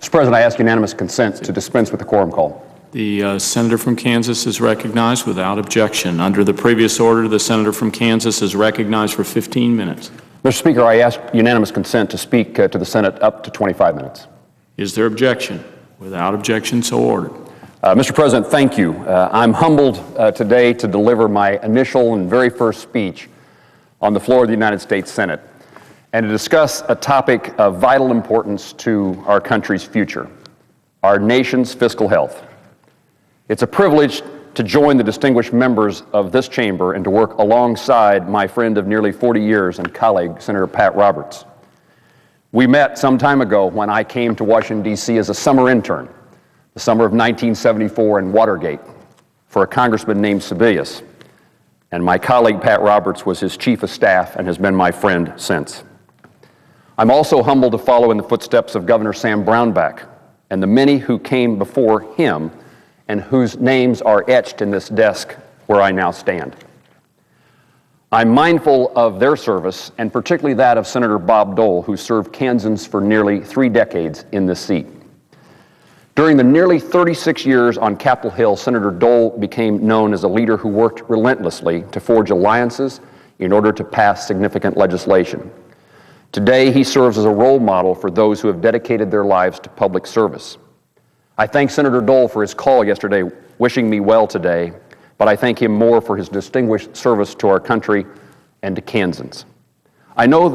Mr. President, I ask unanimous consent to dispense with the quorum call. The senator from Kansas is recognized without objection. Under the previous order, the senator from Kansas is recognized for 15 minutes. Mr. Speaker, I ask unanimous consent to speak to the Senate up to 25 minutes. Is there objection? Without objection, so ordered. Mr. President, thank you. I'm humbled today to deliver my initial and very first speech on the floor of the United States Senate and to discuss a topic of vital importance to our country's future, our nation's fiscal health. It's a privilege to join the distinguished members of this chamber and to work alongside my friend of nearly 40 years and colleague, Senator Pat Roberts. We met some time ago when I came to Washington, D.C. as a summer intern, the summer of 1974 in Watergate, for a congressman named Sebelius. And my colleague, Pat Roberts, was his chief of staff and has been my friend since. I'm also humbled to follow in the footsteps of Governor Sam Brownback and the many who came before him and whose names are etched in this desk where I now stand. I'm mindful of their service, and particularly that of Senator Bob Dole, who served Kansans for nearly 3 decades in this seat. During the nearly 36 years on Capitol Hill, Senator Dole became known as a leader who worked relentlessly to forge alliances in order to pass significant legislation. Today, he serves as a role model for those who have dedicated their lives to public service. I thank Senator Dole for his call yesterday, wishing me well today, but I thank him more for his distinguished service to our country and to Kansans. I know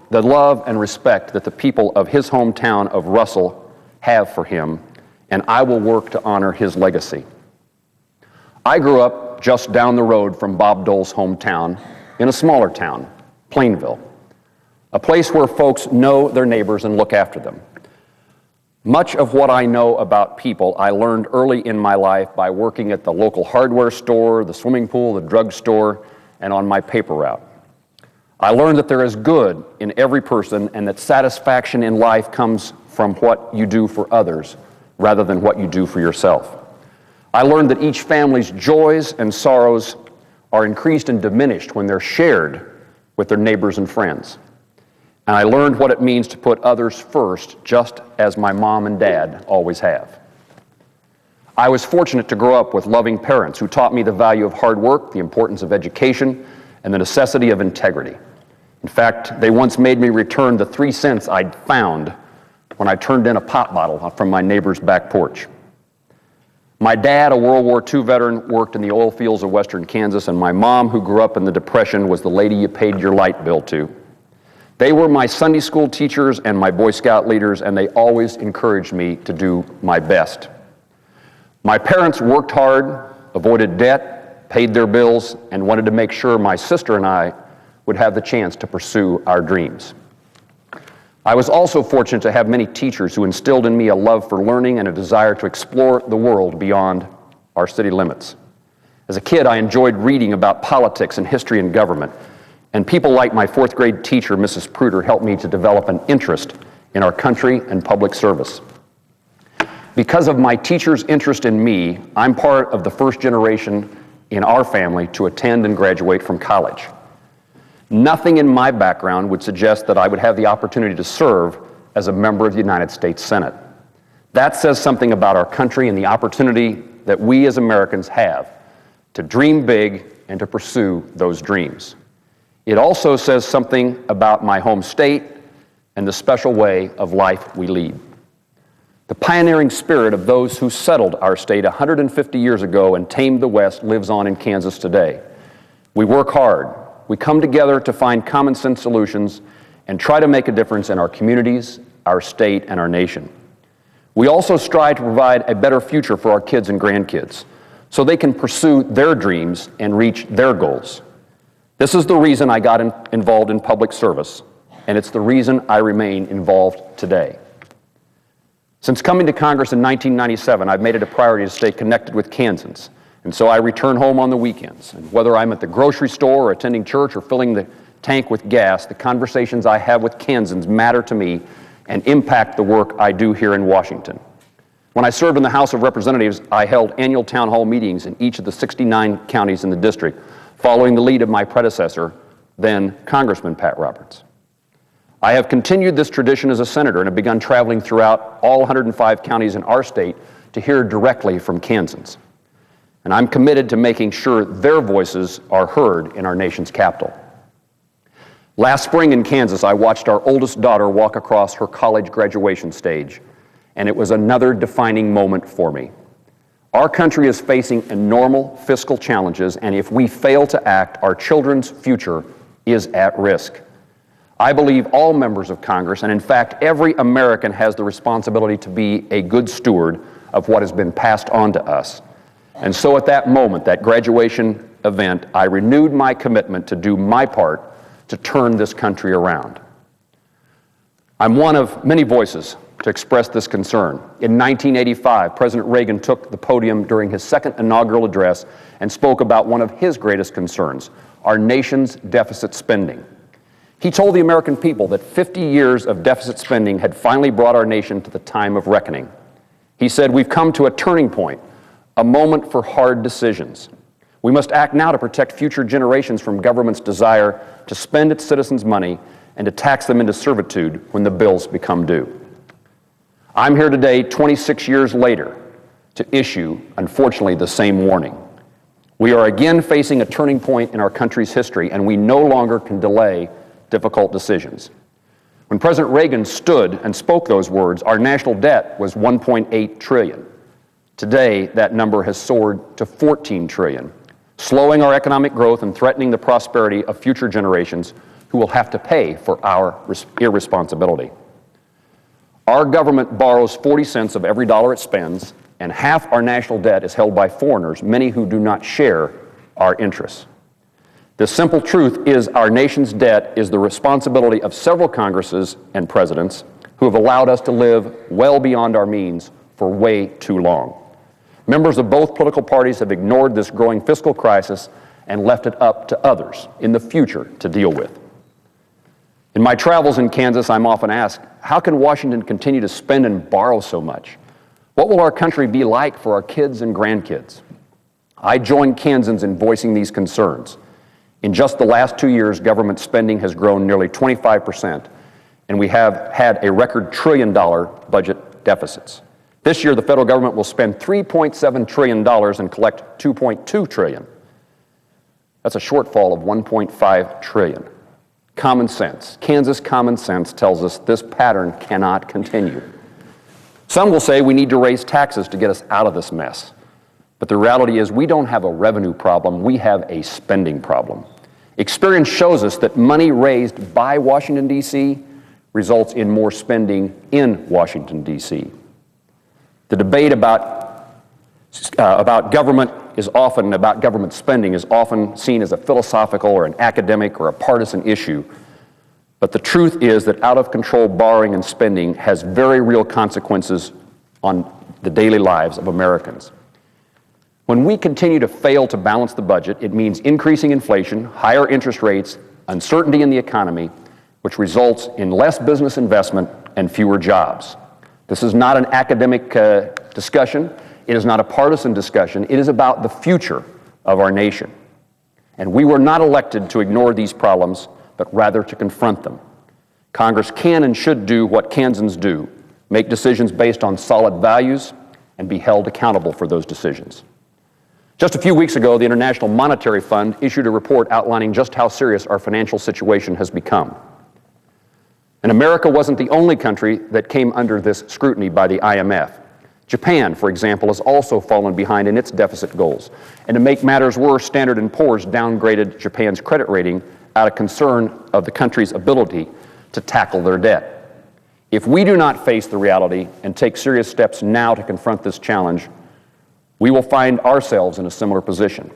the love and respect that the people of his hometown of Russell have for him, and I will work to honor his legacy. I grew up just down the road from Bob Dole's hometown in a smaller town, Plainville, a place where folks know their neighbors and look after them. Much of what I know about people I learned early in my life by working at the local hardware store, the swimming pool, the drugstore, and on my paper route. I learned that there is good in every person and that satisfaction in life comes from what you do for others rather than what you do for yourself. I learned that each family's joys and sorrows are increased and diminished when they're shared with their neighbors and friends. And I learned what it means to put others first, just as my mom and dad always have. I was fortunate to grow up with loving parents who taught me the value of hard work, the importance of education, and the necessity of integrity. In fact, they once made me return the 3 cents I'd found when I turned in a pop bottle from my neighbor's back porch. My dad, a World War II veteran, worked in the oil fields of western Kansas, and my mom, who grew up in the Depression, was the lady you paid your light bill to. They were my Sunday school teachers and my Boy Scout leaders, and they always encouraged me to do my best. My parents worked hard, avoided debt, paid their bills, and wanted to make sure my sister and I would have the chance to pursue our dreams. I was also fortunate to have many teachers who instilled in me a love for learning and a desire to explore the world beyond our city limits. As a kid, I enjoyed reading about politics and history and government. And people like my 4th grade teacher, Mrs. Pruder, helped me to develop an interest in our country and public service. Because of my teacher's interest in me, I'm part of the first generation in our family to attend and graduate from college. Nothing in my background would suggest that I would have the opportunity to serve as a member of the United States Senate. That says something about our country and the opportunity that we as Americans have to dream big and to pursue those dreams. It also says something about my home state and the special way of life we lead. The pioneering spirit of those who settled our state 150 years ago and tamed the West lives on in Kansas today. We work hard. We come together to find common sense solutions and try to make a difference in our communities, our state, and our nation. We also strive to provide a better future for our kids and grandkids so they can pursue their dreams and reach their goals. This is the reason I got involved in public service, and it's the reason I remain involved today. Since coming to Congress in 1997, I've made it a priority to stay connected with Kansans, and so I return home on the weekends. And whether I'm at the grocery store or attending church or filling the tank with gas, the conversations I have with Kansans matter to me and impact the work I do here in Washington. When I served in the House of Representatives, I held annual town hall meetings in each of the 69 counties in the district, following the lead of my predecessor, then Congressman Pat Roberts. I have continued this tradition as a senator and have begun traveling throughout all 105 counties in our state to hear directly from Kansans. And I'm committed to making sure their voices are heard in our nation's capital. Last spring in Kansas, I watched our oldest daughter walk across her college graduation stage, and it was another defining moment for me. Our country is facing enormous fiscal challenges, and if we fail to act, our children's future is at risk. I believe all members of Congress, and in fact every American, has the responsibility to be a good steward of what has been passed on to us. And so at that moment, that graduation event, I renewed my commitment to do my part to turn this country around. I'm one of many voices to express this concern. In 1985, President Reagan took the podium during his second inaugural address and spoke about one of his greatest concerns, our nation's deficit spending. He told the American people that 50 years of deficit spending had finally brought our nation to the time of reckoning. He said, "We've come to a turning point, a moment for hard decisions. We must act now to protect future generations from government's desire to spend its citizens' money and to tax them into servitude when the bills become due." I'm here today, 26 years later, to issue, unfortunately, the same warning. We are again facing a turning point in our country's history, and we no longer can delay difficult decisions. When President Reagan stood and spoke those words, our national debt was $1.8 trillion. Today, that number has soared to $14 trillion, slowing our economic growth and threatening the prosperity of future generations who will have to pay for our irresponsibility. Our government borrows 40 cents of every dollar it spends, and half our national debt is held by foreigners, many who do not share our interests. The simple truth is our nation's debt is the responsibility of several Congresses and presidents who have allowed us to live well beyond our means for way too long. Members of both political parties have ignored this growing fiscal crisis and left it up to others in the future to deal with. In my travels in Kansas, I'm often asked, how can Washington continue to spend and borrow so much? What will our country be like for our kids and grandkids? I join Kansans in voicing these concerns. In just the last 2 years, government spending has grown nearly 25%, and we have had a record $1 trillion budget deficits. This year, the federal government will spend $3.7 trillion and collect $2.2 trillion. That's a shortfall of $1.5 trillion. Common sense. Kansas common sense tells us this pattern cannot continue. Some will say we need to raise taxes to get us out of this mess. But the reality is we don't have a revenue problem, we have a spending problem. Experience shows us that money raised by Washington, D.C. results in more spending in Washington, D.C. The debate about government spending is often seen as a philosophical or an academic or a partisan issue. But the truth is that out-of-control borrowing and spending has very real consequences on the daily lives of Americans. When we continue to fail to balance the budget, it means increasing inflation, higher interest rates, uncertainty in the economy, which results in less business investment and fewer jobs. This is not an academic discussion. It is not a partisan discussion. It is about the future of our nation. And we were not elected to ignore these problems, but rather to confront them. Congress can and should do what Kansans do, make decisions based on solid values, and be held accountable for those decisions. Just a few weeks ago, the International Monetary Fund issued a report outlining just how serious our financial situation has become. And America wasn't the only country that came under this scrutiny by the IMF. Japan, for example, has also fallen behind in its deficit goals. And to make matters worse, Standard & Poor's downgraded Japan's credit rating out of concern of the country's ability to tackle their debt. If we do not face the reality and take serious steps now to confront this challenge, we will find ourselves in a similar position.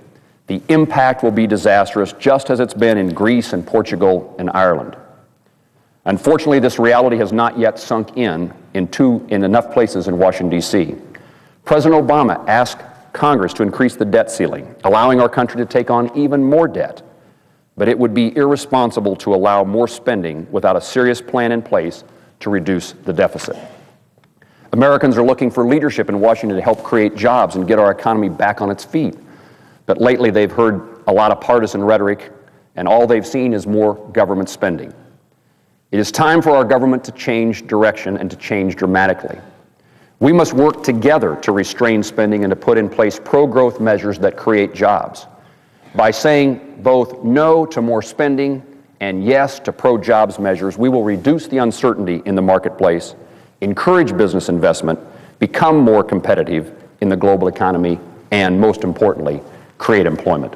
The impact will be disastrous, just as it's been in Greece and Portugal and Ireland. Unfortunately, this reality has not yet sunk in enough places in Washington, D.C. President Obama asked Congress to increase the debt ceiling, allowing our country to take on even more debt. But it would be irresponsible to allow more spending without a serious plan in place to reduce the deficit. Americans are looking for leadership in Washington to help create jobs and get our economy back on its feet. But lately they've heard a lot of partisan rhetoric, and all they've seen is more government spending. It is time for our government to change direction and to change dramatically. We must work together to restrain spending and to put in place pro-growth measures that create jobs. By saying both no to more spending and yes to pro-jobs measures, we will reduce the uncertainty in the marketplace, encourage business investment, become more competitive in the global economy, and most importantly, create employment.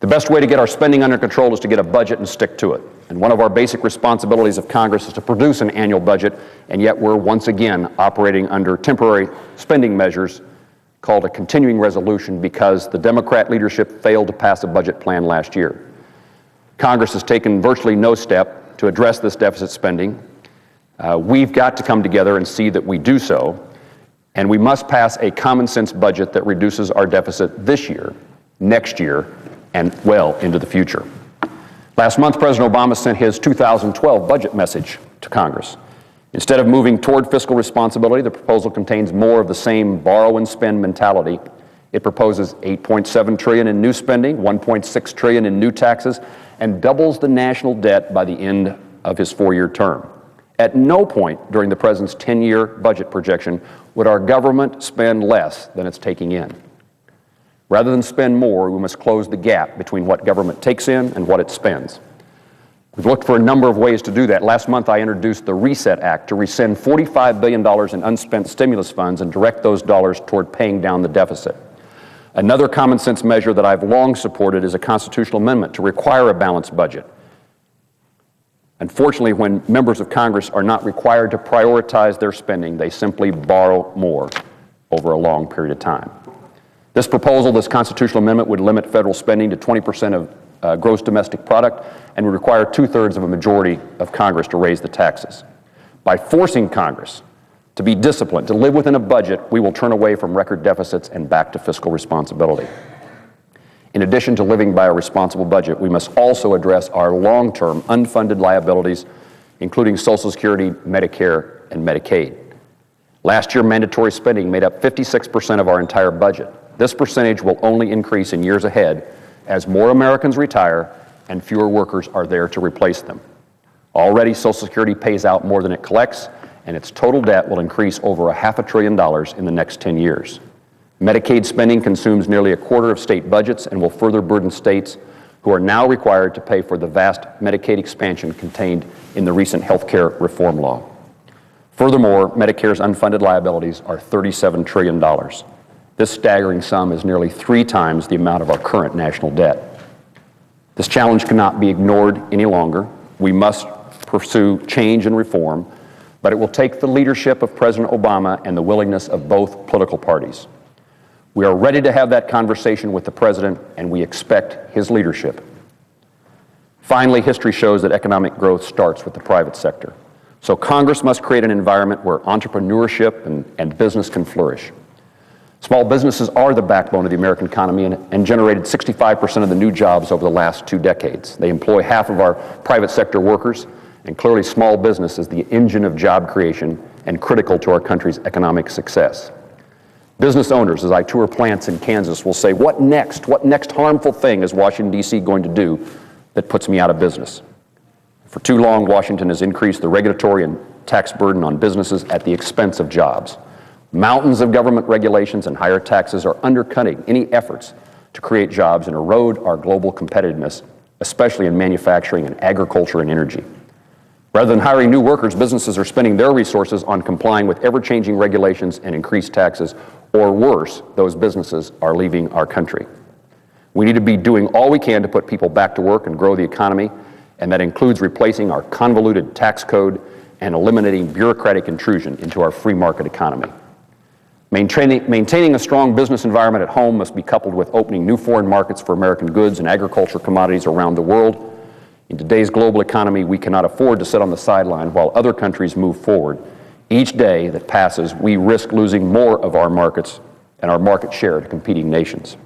The best way to get our spending under control is to get a budget and stick to it. And one of our basic responsibilities of Congress is to produce an annual budget, and yet we're once again operating under temporary spending measures called a continuing resolution because the Democrat leadership failed to pass a budget plan last year. Congress has taken virtually no step to address this deficit spending. We've got to come together and see that we do so, and we must pass a common sense budget that reduces our deficit this year, next year, and well into the future. Last month, President Obama sent his 2012 budget message to Congress. Instead of moving toward fiscal responsibility, the proposal contains more of the same borrow and spend mentality. It proposes $8.7 trillion in new spending, $1.6 trillion in new taxes, and doubles the national debt by the end of his 4-year term. At no point during the president's 10-year budget projection would our government spend less than it's taking in. Rather than spend more, we must close the gap between what government takes in and what it spends. We've looked for a number of ways to do that. Last month, I introduced the Reset Act to rescind $45 billion in unspent stimulus funds and direct those dollars toward paying down the deficit. Another common sense measure that I've long supported is a constitutional amendment to require a balanced budget. Unfortunately, when members of Congress are not required to prioritize their spending, they simply borrow more over a long period of time. This proposal, this constitutional amendment, would limit federal spending to 20% of gross domestic product and would require 2/3 of a majority of Congress to raise the taxes. By forcing Congress to be disciplined, to live within a budget, we will turn away from record deficits and back to fiscal responsibility. In addition to living by a responsible budget, we must also address our long-term unfunded liabilities, including Social Security, Medicare, and Medicaid. Last year, mandatory spending made up 56% of our entire budget. This percentage will only increase in years ahead as more Americans retire and fewer workers are there to replace them. Already, Social Security pays out more than it collects, and its total debt will increase over $500 billion in the next 10 years. Medicaid spending consumes nearly a quarter of state budgets and will further burden states who are now required to pay for the vast Medicaid expansion contained in the recent health care reform law. Furthermore, Medicare's unfunded liabilities are $37 trillion. This staggering sum is nearly 3 times the amount of our current national debt. This challenge cannot be ignored any longer. We must pursue change and reform, but it will take the leadership of President Obama and the willingness of both political parties. We are ready to have that conversation with the president, and we expect his leadership. Finally, history shows that economic growth starts with the private sector. So Congress must create an environment where entrepreneurship and business can flourish. Small businesses are the backbone of the American economy and generated 65% of the new jobs over the last 2 decades. They employ half of our private sector workers, and clearly small business is the engine of job creation and critical to our country's economic success. Business owners, as I tour plants in Kansas, will say, what next? What next harmful thing is Washington, D.C. going to do that puts me out of business? For too long, Washington has increased the regulatory and tax burden on businesses at the expense of jobs. Mountains of government regulations and higher taxes are undercutting any efforts to create jobs and erode our global competitiveness, especially in manufacturing and agriculture and energy. Rather than hiring new workers, businesses are spending their resources on complying with ever-changing regulations and increased taxes, or worse, those businesses are leaving our country. We need to be doing all we can to put people back to work and grow the economy, and that includes replacing our convoluted tax code and eliminating bureaucratic intrusion into our free market economy. Maintaining a strong business environment at home must be coupled with opening new foreign markets for American goods and agricultural commodities around the world. In today's global economy, we cannot afford to sit on the sideline while other countries move forward. Each day that passes, we risk losing more of our markets and our market share to competing nations.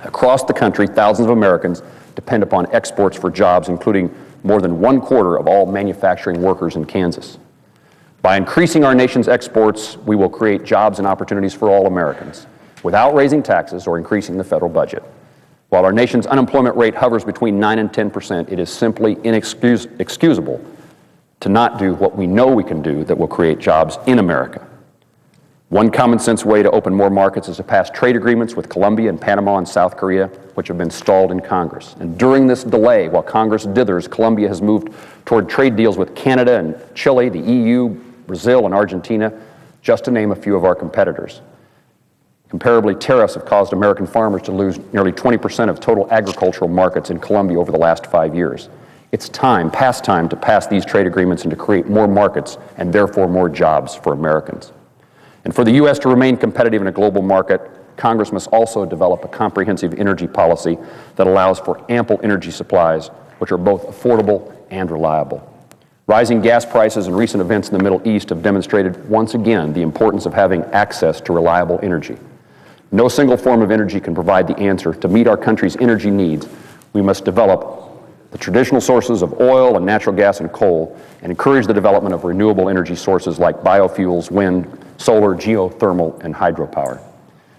Across the country, thousands of Americans depend upon exports for jobs, including more than 1/4 of all manufacturing workers in Kansas. By increasing our nation's exports, we will create jobs and opportunities for all Americans without raising taxes or increasing the federal budget. While our nation's unemployment rate hovers between 9% and 10%, it is simply inexcusable to not do what we know we can do that will create jobs in America. One common sense way to open more markets is to pass trade agreements with Colombia and Panama and South Korea, which have been stalled in Congress. And during this delay, while Congress dithers, Colombia has moved toward trade deals with Canada and Chile, the EU, Brazil, and Argentina, just to name a few of our competitors. Comparably, tariffs have caused American farmers to lose nearly 20% of total agricultural markets in Colombia over the last 5 years. It's past time to pass these trade agreements and to create more markets and therefore more jobs for Americans. And for the U.S. to remain competitive in a global market, Congress must also develop a comprehensive energy policy that allows for ample energy supplies, which are both affordable and reliable. Rising gas prices and recent events in the Middle East have demonstrated once again the importance of having access to reliable energy. No single form of energy can provide the answer. To meet our country's energy needs, we must develop the traditional sources of oil and natural gas and coal, and encourage the development of renewable energy sources like biofuels, wind, solar, geothermal, and hydropower.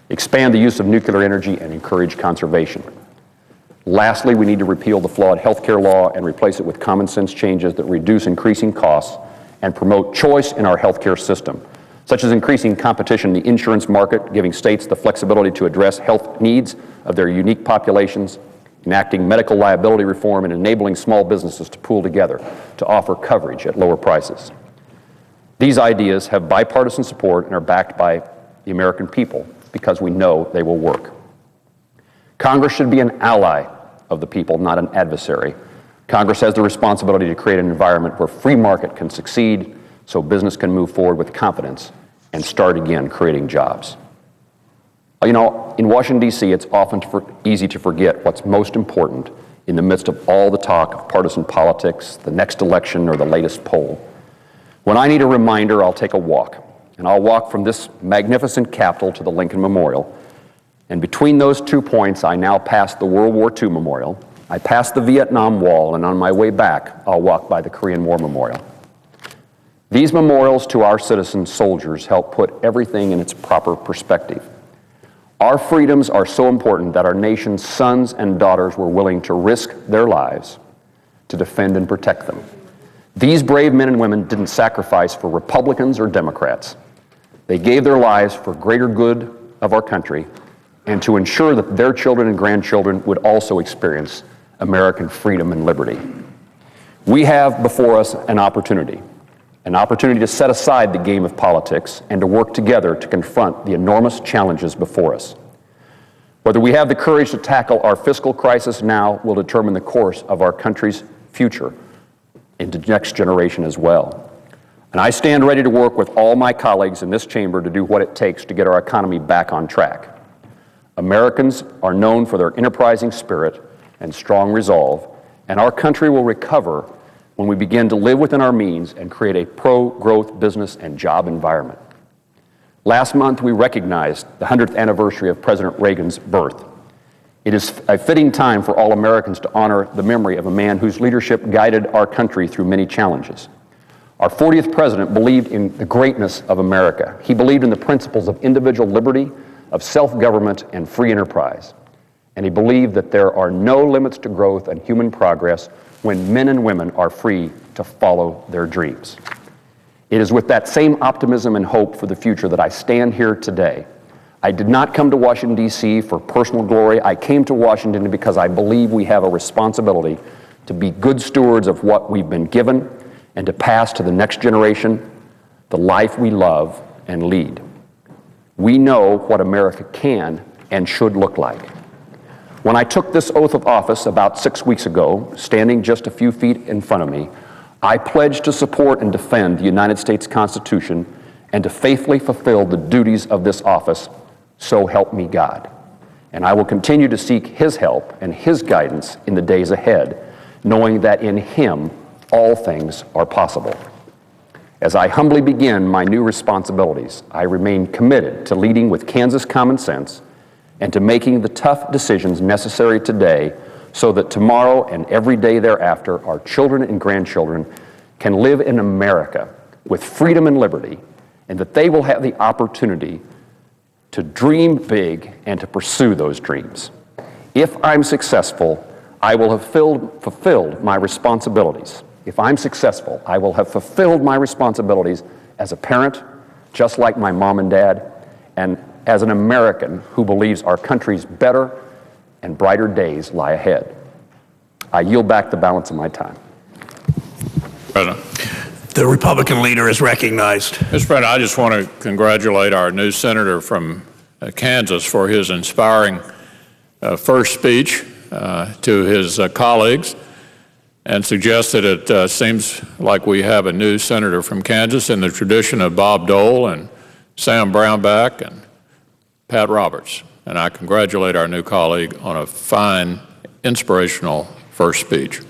Expand the use of nuclear energy and encourage conservation. Lastly, we need to repeal the flawed health care law and replace it with common sense changes that reduce increasing costs and promote choice in our health care system, such as increasing competition in the insurance market, giving states the flexibility to address health needs of their unique populations, enacting medical liability reform, and enabling small businesses to pool together to offer coverage at lower prices. These ideas have bipartisan support and are backed by the American people because we know they will work. Congress should be an ally of the people, not an adversary. Congress has the responsibility to create an environment where free market can succeed so business can move forward with confidence and start again creating jobs. You know, in Washington, D.C., it's often easy to forget what's most important in the midst of all the talk of partisan politics, the next election, or the latest poll. When I need a reminder, I'll take a walk, and I'll walk from this magnificent Capitol to the Lincoln Memorial. And between those 2 points, I now pass the World War II Memorial, I pass the Vietnam Wall, and on my way back, I'll walk by the Korean War Memorial. These memorials to our citizen soldiers help put everything in its proper perspective. Our freedoms are so important that our nation's sons and daughters were willing to risk their lives to defend and protect them. These brave men and women didn't sacrifice for Republicans or Democrats. They gave their lives for greater good of our country and to ensure that their children and grandchildren would also experience American freedom and liberty. We have before us an opportunity to set aside the game of politics and to work together to confront the enormous challenges before us. Whether we have the courage to tackle our fiscal crisis now will determine the course of our country's future into the next generation as well. And I stand ready to work with all my colleagues in this chamber to do what it takes to get our economy back on track. Americans are known for their enterprising spirit and strong resolve, and our country will recover when we begin to live within our means and create a pro-growth business and job environment. Last month, we recognized the 100th anniversary of President Reagan's birth. It is a fitting time for all Americans to honor the memory of a man whose leadership guided our country through many challenges. Our 40th president believed in the greatness of America. He believed in the principles of individual liberty, of self-government, and free enterprise. And he believed that there are no limits to growth and human progress when men and women are free to follow their dreams. It is with that same optimism and hope for the future that I stand here today. I did not come to Washington, D.C. for personal glory. I came to Washington because I believe we have a responsibility to be good stewards of what we've been given and to pass to the next generation the life we love and lead. We know what America can and should look like. When I took this oath of office about 6 weeks ago, standing just a few feet in front of me, I pledged to support and defend the United States Constitution and to faithfully fulfill the duties of this office, so help me God. And I will continue to seek His help and His guidance in the days ahead, knowing that in Him all things are possible. As I humbly begin my new responsibilities, I remain committed to leading with Kansas common sense and to making the tough decisions necessary today so that tomorrow and every day thereafter, our children and grandchildren can live in America with freedom and liberty, and that they will have the opportunity to dream big and to pursue those dreams. If I'm successful, I will have fulfilled my responsibilities if I'm successful, I will have fulfilled my responsibilities as a parent, just like my mom and dad, and as an American who believes our country's better and brighter days lie ahead. I yield back the balance of my time. President. The Republican leader is recognized. Mr. President, I just want to congratulate our new senator from Kansas for his inspiring first speech to his colleagues, and suggest that it seems like we have a new senator from Kansas in the tradition of Bob Dole and Sam Brownback and Pat Roberts. And I congratulate our new colleague on a fine, inspirational first speech.